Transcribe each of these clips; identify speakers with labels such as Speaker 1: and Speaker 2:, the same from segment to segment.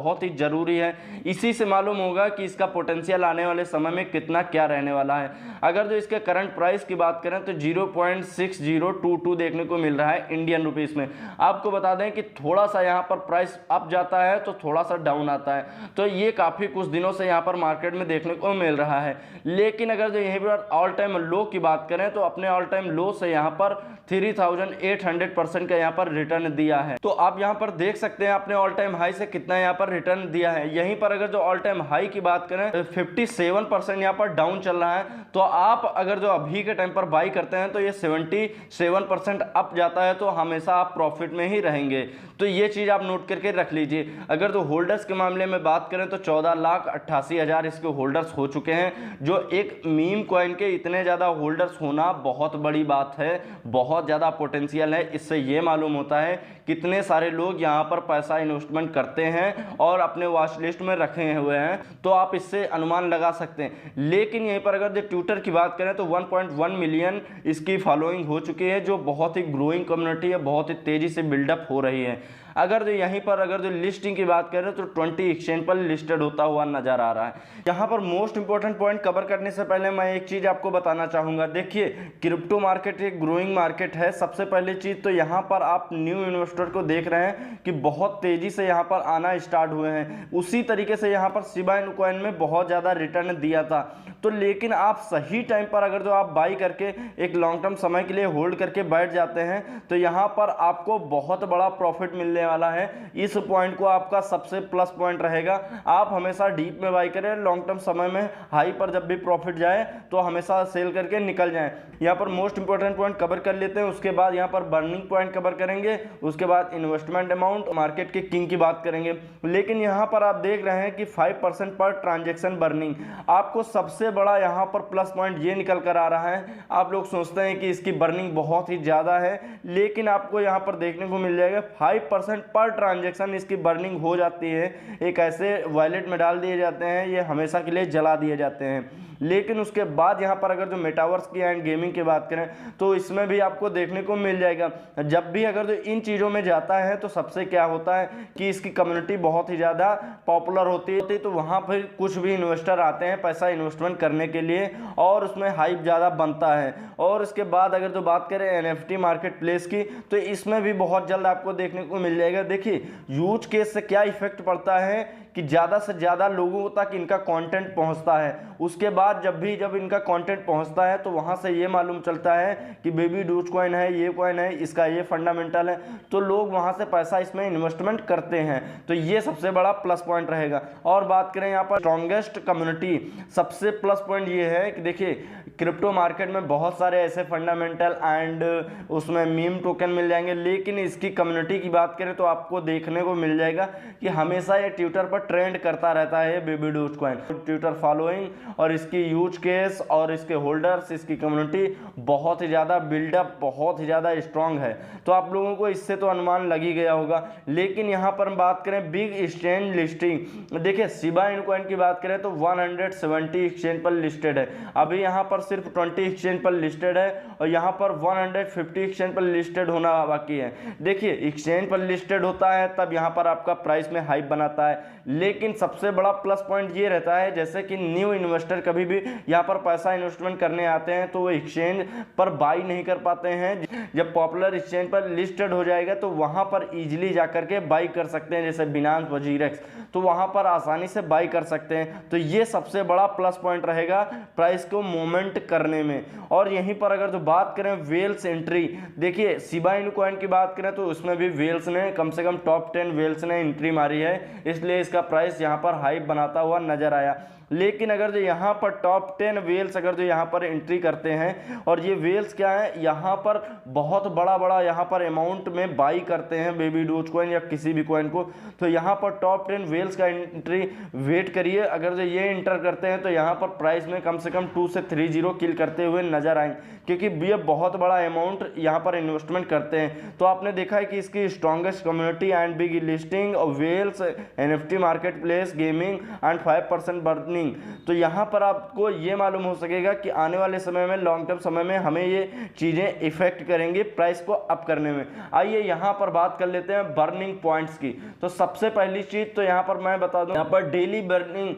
Speaker 1: बहुत ही ज़रूरी है। इसी से मालूम होगा कि इसका पोटेंशियल आने वाले समय में कितना क्या रहने वाला है। अगर जो इसके करंट प्राइस की बात करें तो 0.6022 देखने को मिल रहा है इंडियन रुपीस में। आपको बता दें कि थोड़ा सा यहाँ पर प्राइस अप जाता है तो थोड़ा सा डाउन आता है, तो ये काफ़ी कुछ दिनों से यहाँ पर मार्केट में देखने को मिल रहा है। लेकिन अगर जो यहीं पर ऑल टाइम लो की बात करें तो अपने ऑल टाइम लो से यहाँ पर 3800% का यहाँ पर रिटर्न दिया है। तो आप यहाँ पर देख सकते हैं अपने ऑल टाइम हाई से कितना यहाँ पर रिटर्न दिया है। यहीं पर अगर जो ऑल टाइम हाई की बात करें 57% यहाँ पर डाउन चल रहा है, तो आप अगर जो अभी के टाइम पर बाई करते हैं तो ये 77% अप जाता है, तो हमेशा आप प्रॉफिट में ही रहेंगे। तो ये चीज़ आप नोट करके रख लीजिए। अगर जो होल्डर्स के मामले में बात करें तो 14,88,000 इसके होल्डर्स हो चुके हैं, जो एक मीम कॉइन के इतने ज़्यादा होल्डर्स होना बहुत बड़ी बात है, बहुत ज़्यादा पोटेंशियल है। इससे ये मालूम होता है कितने सारे लोग यहाँ पर पैसा इन्वेस्टमेंट करते हैं और अपने वॉच लिस्ट में रखे हुए हैं, तो आप इससे अनुमान लगा सकते हैं। लेकिन यहीं पर अगर जो ट्विटर की बात करें तो 1.1 मिलियन इसकी फॉलोइंग हो चुकी है, जो बहुत ही ग्रोइंग कम्युनिटी है, बहुत ही तेज़ी से बिल्डअप हो रही है। अगर जो यहीं पर अगर जो लिस्टिंग की बात करें तो 20 एक्सचेंज पर लिस्टेड होता हुआ नजर आ रहा है। यहाँ पर मोस्ट इंपॉर्टेंट पॉइंट कवर करने से पहले मैं एक चीज़ आपको बताना चाहूँगा। देखिए, क्रिप्टो मार्केट एक ग्रोइंग मार्केट है। सबसे पहली चीज़ तो यहाँ पर आप न्यू इन्वेस्टर को देख रहे हैं कि बहुत तेज़ी से यहाँ पर आना स्टार्ट हुए हैं। उसी तरीके से यहाँ पर शिबा इनु कॉइन में बहुत ज़्यादा रिटर्न दिया था, तो लेकिन आप सही टाइम पर अगर जो आप बाई करके एक लॉन्ग टर्म समय के लिए होल्ड करके बैठ जाते हैं तो यहाँ पर आपको बहुत बड़ा प्रॉफिट मिलने वाला है। इस पॉइंट को आपका सबसे प्लस पॉइंट रहेगा। आप हमेशा डीप में बाई करें, लॉन्ग टर्म समय में हाई पर जब भी प्रॉफिट जाए तो हमेशा सेल करके निकल जाएं। यहाँ पर मोस्ट इंपॉर्टेंट पॉइंट कवर कर लेते हैं, उसके बाद यहाँ पर बर्निंग पॉइंट कवर करेंगे, उसके बाद इन्वेस्टमेंट अमाउंट, मार्केट के किंग की बात करेंगे। लेकिन यहाँ पर आप देख रहे हैं कि 5% पर ट्रांजेक्शन बर्निंग, आपको सबसे बड़ा यहाँ पर प्लस पॉइंट ये निकल कर आ रहा है। आप लोग सोचते हैं कि इसकी बर्निंग बहुत ही ज़्यादा है, लेकिन आपको यहाँ पर देखने को मिल जाएगा 5% पर ट्रांजैक्शन इसकी बर्निंग हो जाती है। एक ऐसे वॉलेट में डाल दिए जाते हैं, ये हमेशा के लिए जला दिए जाते हैं। लेकिन उसके बाद यहाँ पर अगर जो मेटावर्स की एंड गेमिंग की बात करें तो इसमें भी आपको देखने को मिल जाएगा। जब भी अगर जो इन चीज़ों में जाता है तो सबसे क्या होता है कि इसकी कम्युनिटी बहुत ही ज़्यादा पॉपुलर होती है, तो वहाँ पर कुछ भी इन्वेस्टर आते हैं पैसा इन्वेस्टमेंट करने के लिए और उसमें हाइप ज़्यादा बनता है। और इसके बाद अगर जो बात करें NFT मार्केट प्लेस की, तो इसमें भी बहुत जल्द आपको देखने को मिल जाएगा। देखिए, यूज केस से क्या इफेक्ट पड़ता है कि ज़्यादा से ज़्यादा लोगों तक इनका कंटेंट पहुंचता है। उसके बाद जब इनका कंटेंट पहुंचता है तो वहां से ये मालूम चलता है कि बेबी डोज कॉइन है, ये कॉइन है, इसका ये फंडामेंटल है, तो लोग वहां से पैसा इसमें इन्वेस्टमेंट करते हैं। तो ये सबसे बड़ा प्लस पॉइंट रहेगा। और बात करें यहाँ पर स्ट्रॉन्गेस्ट कम्युनिटी, सबसे प्लस पॉइंट ये है कि देखिए, क्रिप्टो मार्केट में बहुत सारे ऐसे फंडामेंटल एंड उसमें मीम टोकन मिल जाएंगे, लेकिन इसकी कम्युनिटी की बात करें तो आपको देखने को मिल जाएगा कि हमेशा ये ट्विटर पर ट्रेंड करता रहता है baby dose coin. Twitter following और इसकी यूज केस और इसके होल्डर्स, इसकी कम्युनिटी बहुत ही ज़्यादा बिल्डअप, बहुत ही ज़्यादा स्ट्रांग है। तो आप लोगों को इससे तो अनुमान लग ही गया होगा। लेकिन यहाँ पर बात करें बिग एक्सचेंज लिस्टिंग, देखिए शिबा इनु कॉइन की बात करें तो 170 एक्सचेंज पर लिस्टेड है। अभी यहाँ पर सिर्फ 20 एक्सचेंज पर लिस्टेड है और यहाँ पर 150 एक्सचेंज पर लिस्टेड होना बाकी है। देखिए, एक्सचेंज पर लिस्टेड होता है तब यहाँ पर आपका प्राइस में हाइप बनाता है, लेकिन सबसे बड़ा प्लस पॉइंट ये रहता है जैसे कि न्यू इन्वेस्टर कभी भी यहाँ पर पैसा इन्वेस्टमेंट करने आते हैं तो वो एक्सचेंज पर बाई नहीं कर पाते हैं। जब पॉपुलर एक्सचेंज पर लिस्टेड हो जाएगा तो वहाँ पर इजीली जाकर के बाई कर सकते हैं, जैसे बिनांस, वजीरेक्स, तो वहाँ पर आसानी से बाई कर सकते हैं। तो ये सबसे बड़ा प्लस पॉइंट रहेगा प्राइस को मोमेंट करने में। और यहीं पर अगर जो बात करें वेल्स एंट्री, देखिए शिबा इनु कॉइन की बात करें तो उसमें भी वेल्स ने कम से कम टॉप 10 वेल्स ने एंट्री मारी है, इसलिए इसका प्राइस यहाँ पर हाइप बनाता हुआ नजर आया। लेकिन अगर जो यहाँ पर टॉप 10 वेल्स अगर जो यहाँ पर एंट्री करते हैं, और ये वेल्स क्या है, यहाँ पर बहुत बड़ा यहाँ पर अमाउंट में बाई करते हैं बेबी डोज कॉइन या किसी भी कॉइन को, तो यहाँ पर टॉप 10 वेल्स का एंट्री वेट करिए। अगर जो ये एंटर करते हैं तो यहाँ पर प्राइस में कम से कम 2 से 3 जीरो किल करते हुए नजर आएंगे, क्योंकि ये बहुत बड़ा अमाउंट यहाँ पर इन्वेस्टमेंट करते हैं। तो आपने देखा है कि इसकी strongest community and big listing, whales, NFT market place, gaming and 5% burning burning. तो यहाँ पर आपको ये मालूम हो सकेगा कि आने वाले समय में, लॉन्ग टर्म समय में हमें ये चीज़ें इफेक्ट करेंगी प्राइस को अप करने में। आइए यहाँ पर बात कर लेते हैं बर्निंग पॉइंट्स की। तो सबसे पहली चीज़ तो यहाँ पर मैं बता दूँ, यहाँ पर डेली बर्निंग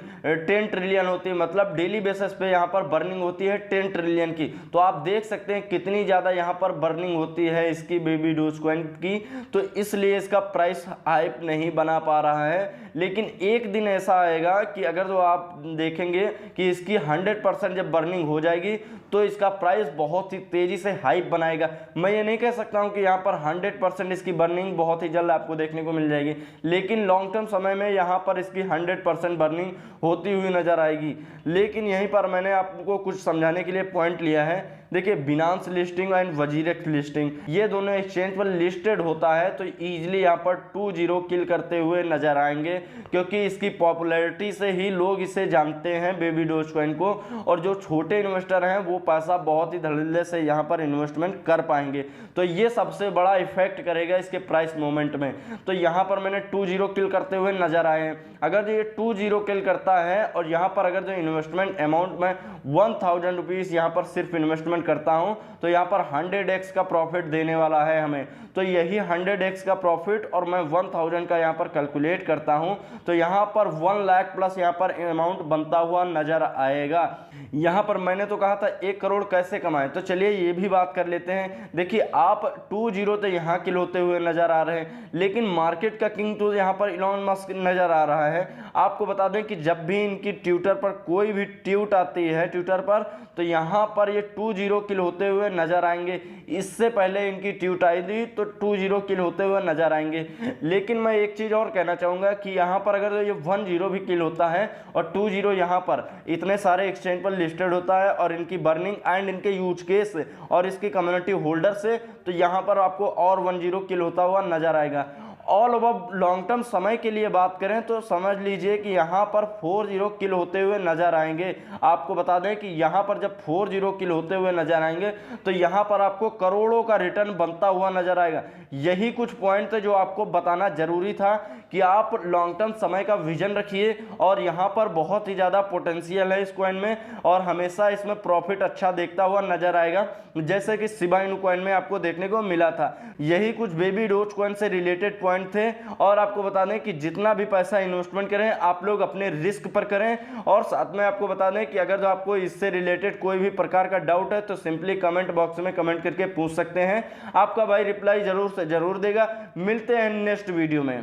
Speaker 1: 10 ट्रिलियन होती है, मतलब डेली बेसिस पे यहाँ पर बर्निंग होती है 10 ट्रिलियन की। तो आप देख सकते हैं कितनी ज़्यादा यहाँ पर बर्निंग होती है इसकी बेबी डोजकॉइन की। तो इसलिए इसका प्राइस हाइप नहीं बना पा रहा है। लेकिन एक दिन ऐसा आएगा कि अगर जो आप देखेंगे कि इसकी 100% जब बर्निंग हो जाएगी तो इसका प्राइस बहुत ही तेजी से हाइप बनाएगा। मैं ये नहीं कह सकता हूँ कि यहाँ पर 100% इसकी बर्निंग बहुत ही जल्द आपको देखने को मिल जाएगी, लेकिन लॉन्ग टर्म समय में यहाँ पर इसकी 100% बर्निंग होती हुई नजर आएगी। लेकिन यहीं पर मैंने आपको कुछ समझाने के लिए पॉइंट लिया है। देखिए, Binance listing and WazirX listing, ये दोनों एक्सचेंज पर लिस्टेड होता है तो इजीली यहाँ पर 2-0 किल करते हुए नजर आएंगे, क्योंकि इसकी पॉपुलैरिटी से ही लोग इसे जानते हैं बेबी डोजकॉइन को। और जो छोटे इन्वेस्टर हैं वो पैसा बहुत ही धड़ल्ले से यहाँ पर इन्वेस्टमेंट कर पाएंगे। तो ये सबसे बड़ा इफेक्ट करेगा इसके प्राइस मूवमेंट में। तो यहाँ पर मैंने 2-0 किल करते हुए नजर आए हैं। अगर ये 2-0 किल करता है और यहाँ पर अगर जो इन्वेस्टमेंट अमाउंट में 1000 रुपीज़ यहाँ पर सिर्फ इन्वेस्टमेंट करता हूँ तो यहाँ पर 100x का प्रॉफिट देने वाला है हमें। तो यही 100x का प्रॉफिट और मैं 1000 का यहाँ पर कैलकुलेट करता हूँ तो यहाँ पर 1 लाख प्लस यहाँ पर अमाउंट बनता हुआ नजर आएगा। यहाँ पर मैंने तो कहा था 1 करोड़ कैसे कमाएं, तो चलिए ये भी बात कर लेते हैं। देखिए, आप 2-0 तो यहाँ किल होते हुए नजर आ रहे हैं, लेकिन मार्केट का किंग तो यहाँ पर इलॉन मस्क नजर आ रहा है। आपको बता दें कि जब भी इनकी ट्विटर पर कोई भी ट्वीट आती है ट्विटर पर, तो यहाँ पर ये 2-0 किल होते हुए नजर आएंगे। इससे पहले इनकी ट्वीट आई थी तो 2-0 किल होते हुए नजर आएंगे। लेकिन मैं एक चीज़ और कहना चाहूँगा कि यहाँ पर अगर ये 1-0 भी किल होता है और 2-0 यहाँ पर इतने सारे एक्सचेंज पर लिस्टेड होता है और इनकी बर्निंग एंड इनके यूज केस और इसकी कम्युनिटी होल्डर से, तो यहाँ पर आपको और 1-0 किल होता हुआ नजर आएगा। ऑल ओवर लॉन्ग टर्म समय के लिए बात करें तो समझ लीजिए कि यहाँ पर 4-0 किल होते हुए नजर आएंगे। आपको बता दें कि यहाँ पर जब 4-0 किल होते हुए नजर आएंगे तो यहाँ पर आपको करोड़ों का रिटर्न बनता हुआ नजर आएगा। यही कुछ पॉइंट थे जो आपको बताना जरूरी था कि आप लॉन्ग टर्म समय का विजन रखिए और यहाँ पर बहुत ही ज़्यादा पोटेंशियल है इस कॉइन में और हमेशा इसमें प्रॉफिट अच्छा देखता हुआ नजर आएगा, जैसे कि शिबा इनू कॉइन में आपको देखने को मिला था। यही कुछ बेबी डोज कॉइन से रिलेटेड पॉइंट थे। और आपको बता दें कि जितना भी पैसा इन्वेस्टमेंट करें आप लोग अपने रिस्क पर करें। और साथ में आपको बता दें कि अगर जो आपको इससे रिलेटेड कोई भी प्रकार का डाउट है तो सिंपली कमेंट बॉक्स में कमेंट करके पूछ सकते हैं। आपका भाई रिप्लाई जरूर से जरूर देगा। मिलते हैं नेक्स्ट वीडियो में।